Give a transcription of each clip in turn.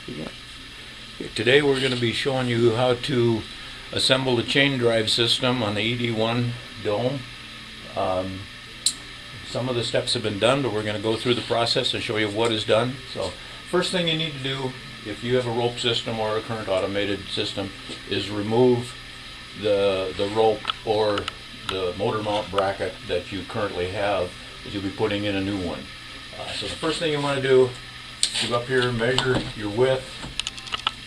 Yeah. Today we're going to be showing you how to assemble the chain drive system on the EDI Dome. Some of the steps have been done, but we're going to go through the process and show you what is done. So first thing you need to do, if you have a rope system or a current automated system, is remove the rope or the motor mount bracket that you currently have, that you'll be putting in a new one. So the first thing you want to do, go up here, measure your width.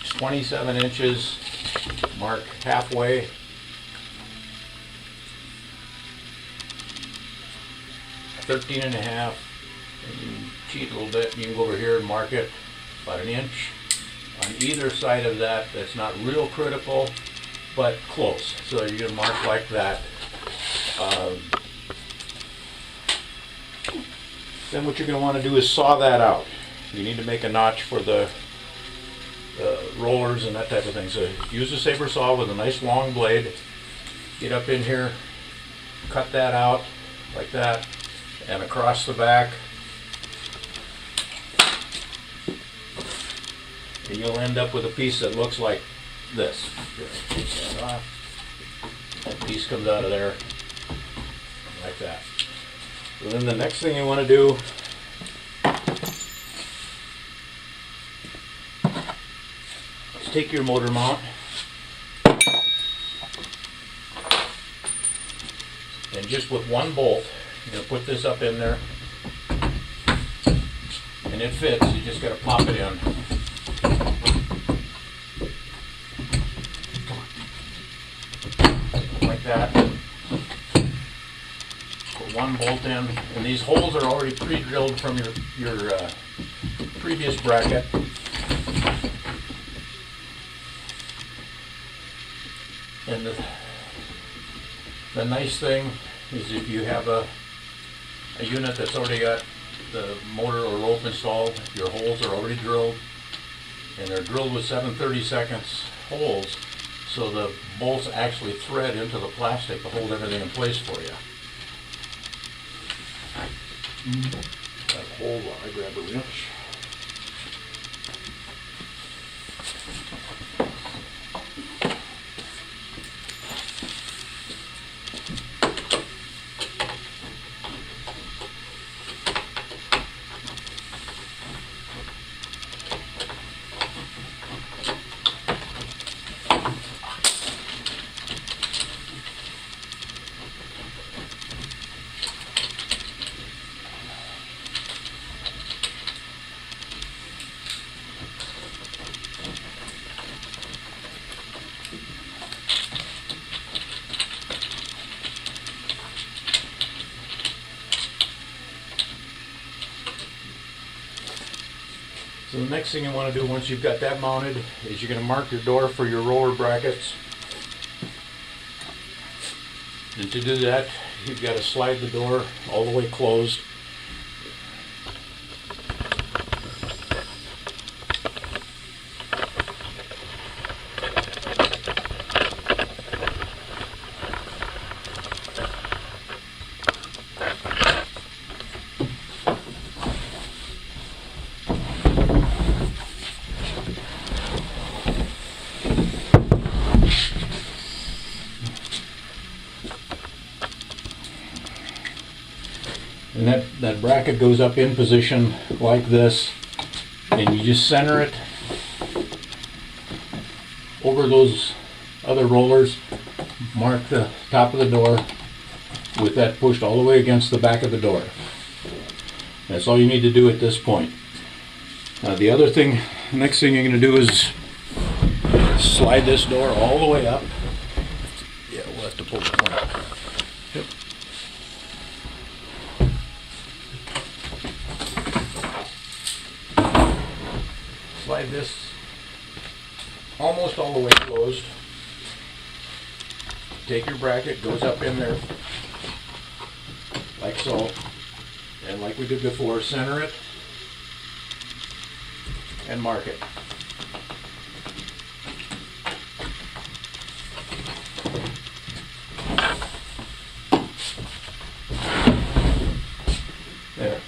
It's 27 inches, mark halfway. $13.5, and you cheat a little bit, you can go over here and mark it about an inch on either side of that. That's not real critical, but close. So you're going to mark like that. Then what you're going to want to do is saw that out. You need to make a notch for the rollers and that type of thing. So use a saber saw with a nice long blade. Get up in here, cut that out like that, and across the back. And you'll end up with a piece that looks like this. Take that off. That piece comes out of there like that. So then the next thing you want to do is take your motor mount and just with one bolt, you're going to put this up in there and it fits. You just got to pop it in. Like that. Put one bolt in, and these holes are already pre-drilled from your previous bracket. And the nice thing is if you have a unit that's already got the motor or rope installed, your holes are already drilled, and they're drilled with 7/32 holes, so the bolts actually thread into the plastic to hold everything in place for you. Hold on, I grab a wrench. So the next thing you want to do once you've got that mounted is you're going to mark your door for your roller brackets. And to do that, you've got to slide the door all the way closed. And that bracket goes up in position like this, and you just center it over those other rollers. Mark the top of the door with that pushed all the way against the back of the door. That's all you need to do at this point. The other thing, next thing you're going to do is slide this door all the way up. Yeah, we'll have to pull the point up. Yep. Slide this almost all the way closed. Take your bracket, goes up in there like so, and like we did before, center it and mark it. There.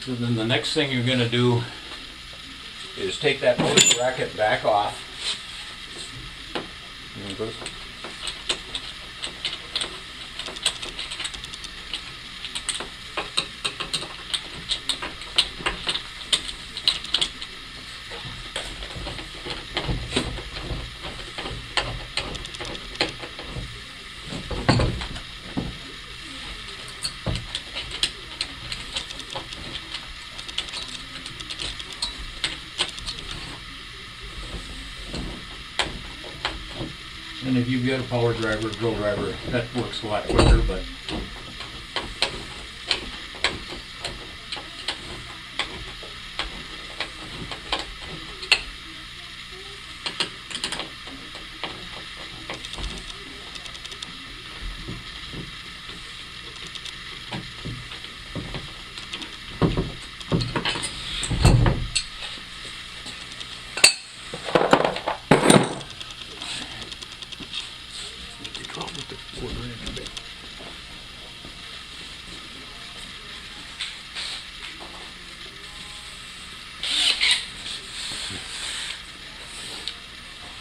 So then the next thing you're going to do is take that motor bracket back off. And if you've got a power driver, drill driver, that works a lot quicker, but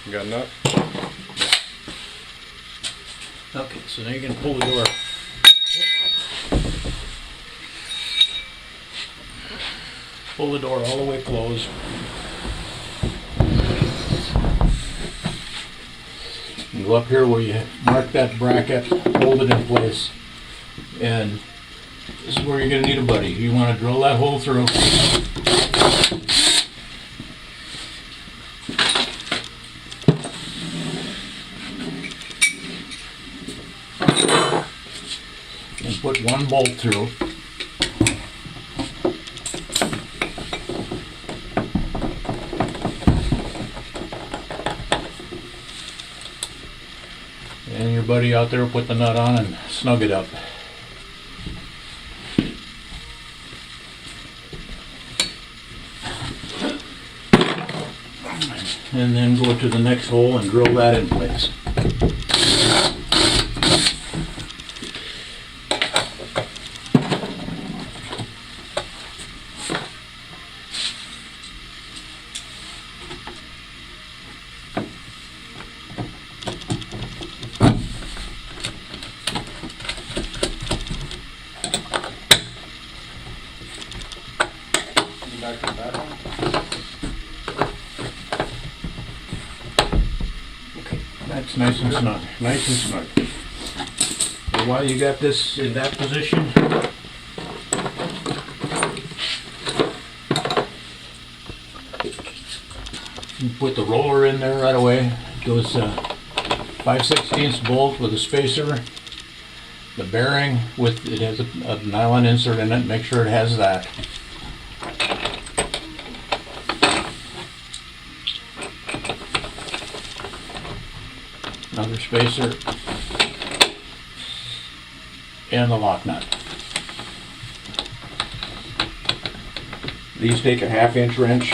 You got enough? okay, so now you can pull the door. Pull the door all the way closed. And go up here where you mark that bracket, hold it in place. And this is where you're going to need a buddy. You want to drill that hole through. And put one bolt through. And your buddy out there will put the nut on and snug it up. And then go to the next hole and drill that in place. Back to that one. That's nice and snug, nice and snug. And while you got this in that position, you put the roller in there right away. It goes 5/16 bolt with a spacer. The bearing with it has a nylon insert in it. Make sure it has that. Another spacer, and the lock nut. These take a 1/2 inch wrench.